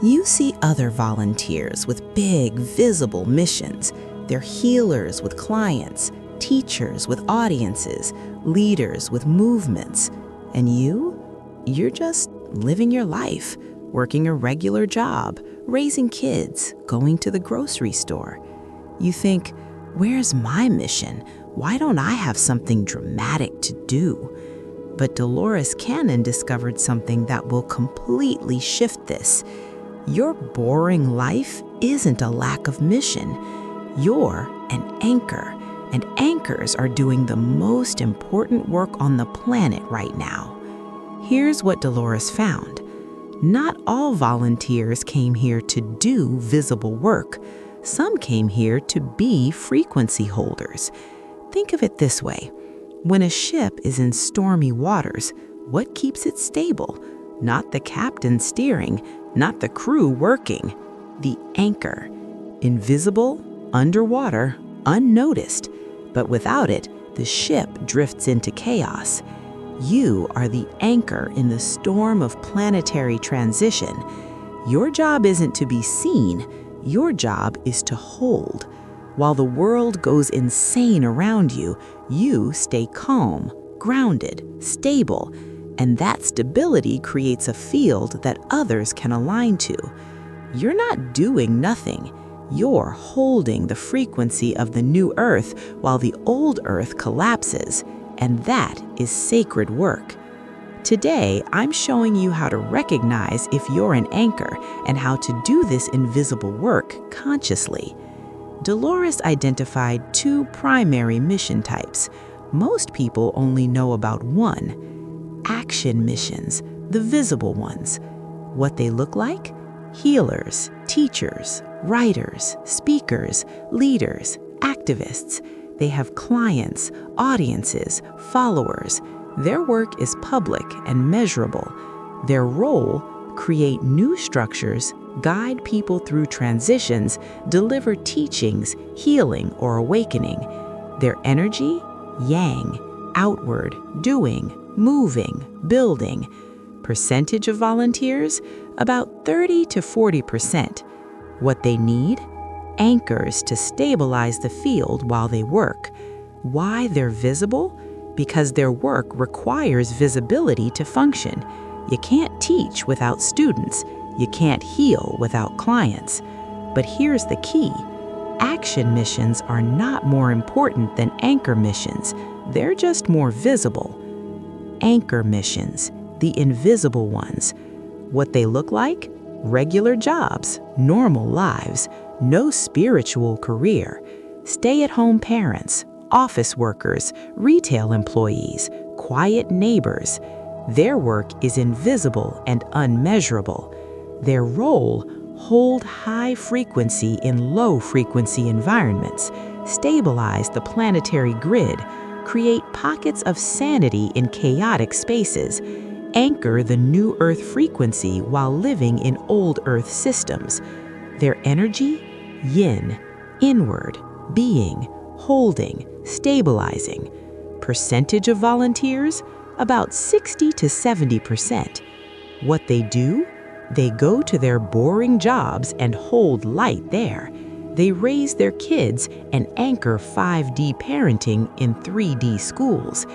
You see other volunteers with big, visible missions. They're healers with clients, teachers with audiences, leaders with movements. And you're just living your life, working a regular job, raising kids, going to the grocery store. You think, where's my mission? Why don't I have something dramatic to do? But Dolores Cannon discovered something that will completely shift this. Your boring life isn't a lack of mission. You're an anchor, and anchors are doing the most important work on the planet right now. Here's what Dolores found. Not all volunteers came here to do visible work. Some came here to be frequency holders. Think of it this way. When a ship is in stormy waters, what keeps it stable? Not the captain steering, not the crew working. The anchor. Invisible, underwater, unnoticed. But without it, the ship drifts into chaos. You are the anchor in the storm of planetary transition. Your job isn't to be seen. Your job is to hold. While the world goes insane around you, you stay calm, grounded, stable, and that stability creates a field that others can align to. You're not doing nothing. You're holding the frequency of the new Earth while the old Earth collapses, and that is sacred work. Today, I'm showing you how to recognize if you're an anchor and how to do this invisible work consciously. Dolores identified two primary mission types. Most people only know about one. Action missions, the visible ones. What they look like? Healers, teachers, writers, speakers, leaders, activists. They have clients, audiences, followers. Their work is public and measurable. Their role: create new structures, guide people through transitions, deliver teachings, healing, or awakening. Their energy: yang, outward, doing, moving, building. Percentage of volunteers: about 30 to 40%. What they need? Anchors to stabilize the field while they work. Why they're visible? Because their work requires visibility to function. You can't teach without students. You can't heal without clients. But here's the key. Action missions are not more important than anchor missions. They're just more visible. Anchor missions, the invisible ones. What they look like? Regular jobs, normal lives, no spiritual career. Stay-at-home parents, office workers, retail employees, quiet neighbors. Their work is invisible and unmeasurable. Their role: hold high frequency in low frequency environments, stabilize the planetary grid, create pockets of sanity in chaotic spaces, anchor the new Earth frequency while living in old Earth systems. Their energy: yin, inward, being, holding, stabilizing. Percentage of volunteers: about 60 to 70%. What they do? They go to their boring jobs and hold light there. They raise their kids and anchor 5D parenting in 3D schools.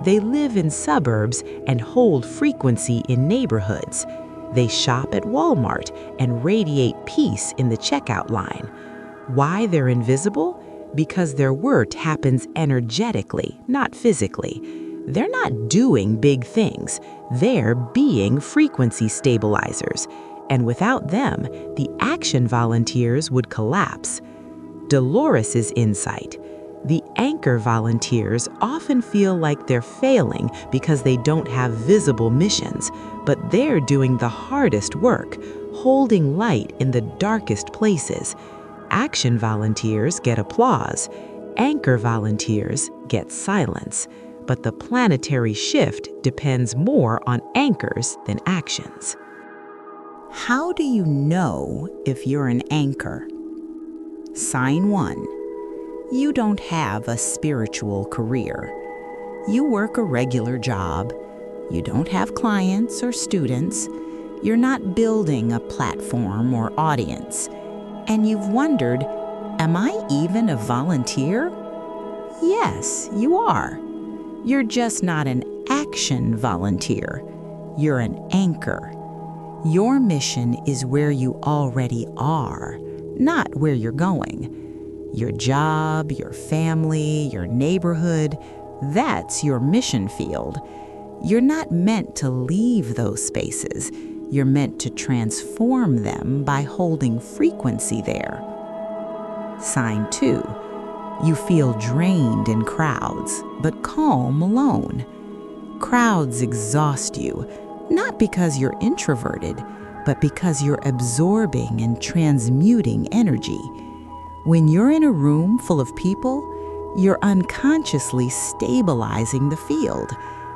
They live in suburbs and hold frequency in neighborhoods. They shop at Walmart and radiate peace in the checkout line. Why they're invisible? Because their work happens energetically, not physically. They're not doing big things. They're being frequency stabilizers. And without them, the action volunteers would collapse. Dolores's insight: the anchor volunteers often feel like they're failing because they don't have visible missions, but they're doing the hardest work, holding light in the darkest places. Action volunteers get applause. Anchor volunteers get silence. But the planetary shift depends more on anchors than actions. How do you know if you're an anchor? Sign 1. You don't have a spiritual career. You work a regular job. You don't have clients or students. You're not building a platform or audience. And you've wondered, am I even a volunteer? Yes, you are. You're just not an action volunteer. You're an anchor. Your mission is where you already are, not where you're going. Your job, your family, your neighborhood, that's your mission field. You're not meant to leave those spaces. You're meant to transform them by holding frequency there. Sign 2. You feel drained in crowds, but calm alone. Crowds exhaust you, not because you're introverted, but because you're absorbing and transmuting energy. When you're in a room full of people, you're unconsciously stabilizing the field,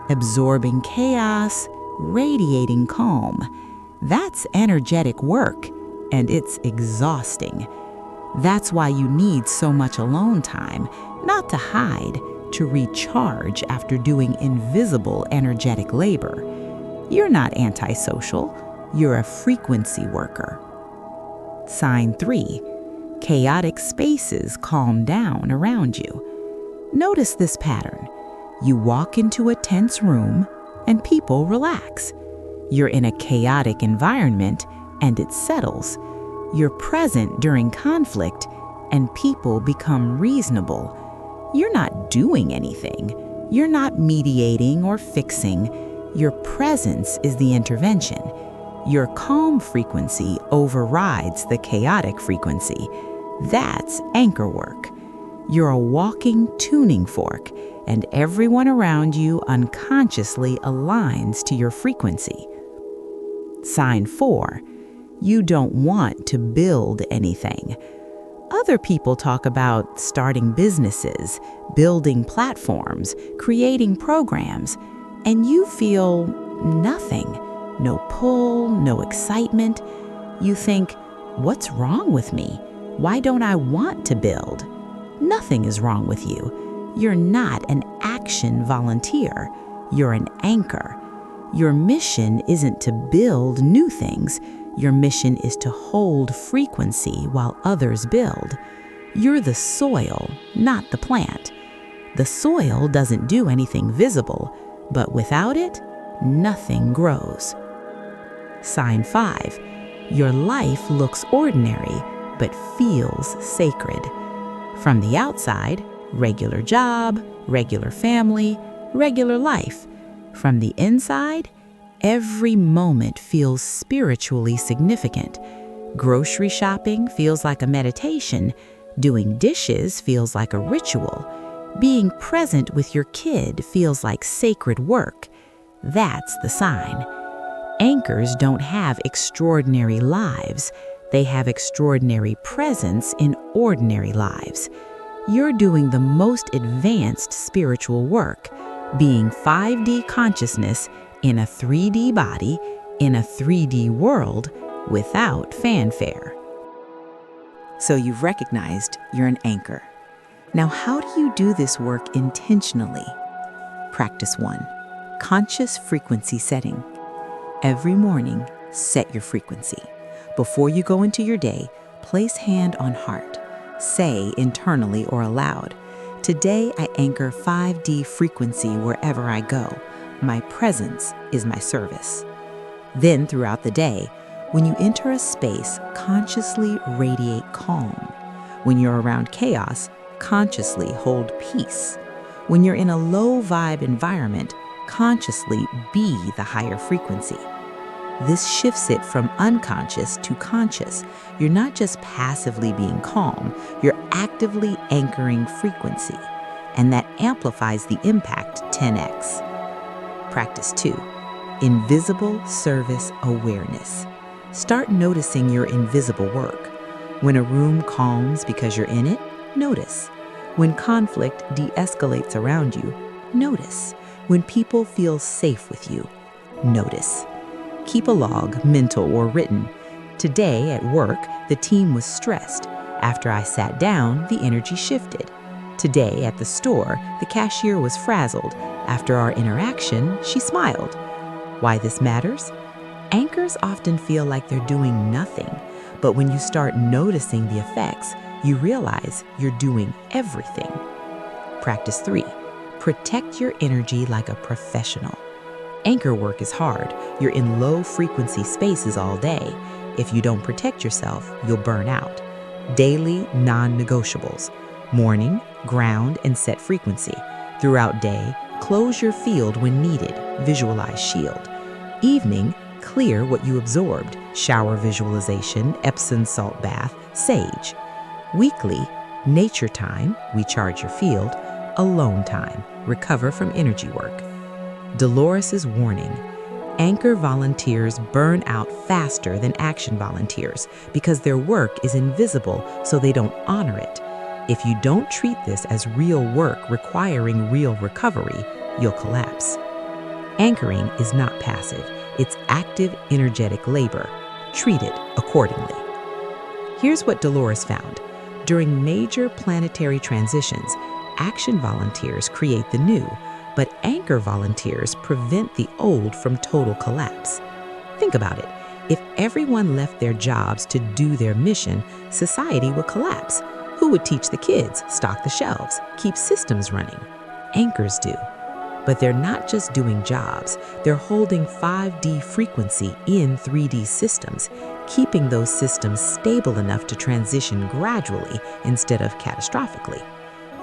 absorbing chaos, radiating calm. That's energetic work, and it's exhausting. That's why you need so much alone time, not to hide, to recharge after doing invisible energetic labor. You're not antisocial, you're a frequency worker. Sign 3. Chaotic spaces calm down around you. Notice this pattern. You walk into a tense room and people relax. You're in a chaotic environment and it settles. You're present during conflict and people become reasonable. You're not doing anything. You're not mediating or fixing. Your presence is the intervention. Your calm frequency overrides the chaotic frequency. That's anchor work. You're a walking tuning fork, and everyone around you unconsciously aligns to your frequency. Sign 4. You don't want to build anything. Other people talk about starting businesses, building platforms, creating programs, and you feel nothing. No pull, no excitement. You think, what's wrong with me? Why don't I want to build? Nothing is wrong with you. You're not an action volunteer. You're an anchor. Your mission isn't to build new things. Your mission is to hold frequency while others build. You're the soil, not the plant. The soil doesn't do anything visible, but without it, nothing grows. Sign 5. Your life looks ordinary, but feels sacred. From the outside, regular job, regular family, regular life. From the inside, every moment feels spiritually significant. Grocery shopping feels like a meditation. Doing dishes feels like a ritual. Being present with your kid feels like sacred work. That's the sign. Anchors don't have extraordinary lives. They have extraordinary presence in ordinary lives. You're doing the most advanced spiritual work, being 5D consciousness in a 3D body, in a 3D world, without fanfare. So you've recognized you're an anchor. Now, how do you do this work intentionally? Practice 1. Conscious frequency setting. Every morning, set your frequency. Before you go into your day, place hand on heart. Say internally or aloud, "Today I anchor 5D frequency wherever I go. My presence is my service." Then throughout the day, when you enter a space, consciously radiate calm. When you're around chaos, consciously hold peace. When you're in a low vibe environment, consciously be the higher frequency. This shifts it from unconscious to conscious. You're not just passively being calm, you're actively anchoring frequency, and that amplifies the impact 10x. Practice 2. Invisible service awareness. Start noticing your invisible work. When a room calms because you're in it, notice. When conflict de-escalates around you, notice. When people feel safe with you, notice. Keep a log, mental or written. Today at work, the team was stressed. After I sat down, the energy shifted. Today at the store, the cashier was frazzled. After our interaction, she smiled. Why this matters? Anchors often feel like they're doing nothing, but when you start noticing the effects, you realize you're doing everything. Practice 3. Protect your energy like a professional. Anchor work is hard. You're in low-frequency spaces all day. If you don't protect yourself, you'll burn out. Daily non-negotiables. Morning, ground and set frequency. Throughout day, close your field when needed. Visualize shield. Evening, clear what you absorbed. Shower visualization, Epsom salt bath, sage. Weekly, nature time, recharge your field. Alone time, recover from energy work. Dolores's warning. Anchor volunteers burn out faster than action volunteers because their work is invisible, so they don't honor it. If you don't treat this as real work requiring real recovery, you'll collapse. Anchoring is not passive. It's active, energetic labor. Treat it accordingly. Here's what Dolores found. During major planetary transitions, action volunteers create the new, but anchor volunteers prevent the old from total collapse. Think about it. If everyone left their jobs to do their mission, society would collapse. Who would teach the kids, stock the shelves, keep systems running? Anchors do. But they're not just doing jobs, they're holding 5D frequency in 3D systems, keeping those systems stable enough to transition gradually instead of catastrophically.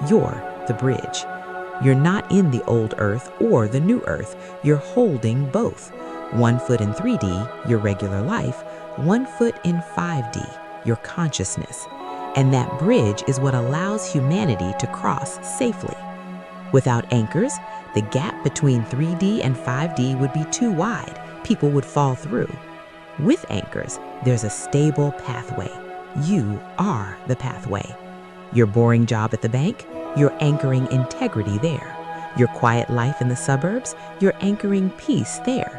You're the bridge. You're not in the old Earth or the new Earth. You're holding both. 1 foot in 3D, your regular life, 1 foot in 5D, your consciousness. And that bridge is what allows humanity to cross safely. Without anchors, the gap between 3D and 5D would be too wide. People would fall through. With anchors, there's a stable pathway. You are the pathway. Your boring job at the bank, you're anchoring integrity there. Your quiet life in the suburbs, you're anchoring peace there.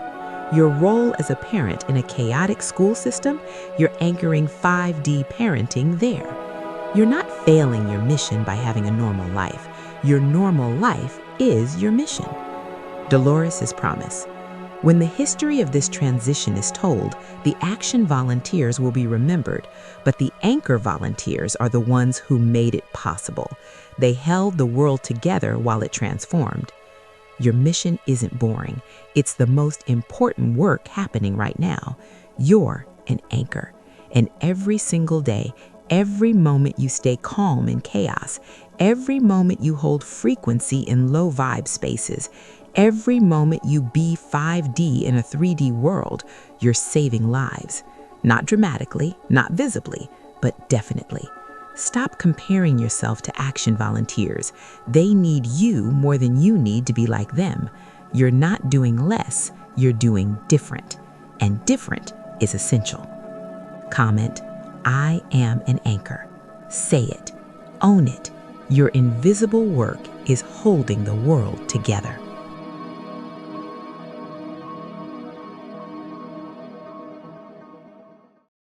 Your role as a parent in a chaotic school system, you're anchoring 5D parenting there. You're not failing your mission by having a normal life. Your normal life is your mission. Dolores's promise. When the history of this transition is told, the action volunteers will be remembered, but the anchor volunteers are the ones who made it possible. They held the world together while it transformed. Your mission isn't boring. It's the most important work happening right now. You're an anchor. And every single day, every moment you stay calm in chaos, every moment you hold frequency in low vibe spaces, every moment you be 5D in a 3D world, you're saving lives. Not dramatically, not visibly, but definitely. Stop comparing yourself to action volunteers. They need you more than you need to be like them. You're not doing less, you're doing different. And different is essential. Comment, I am an anchor. Say it. Own it. Your invisible work is holding the world together.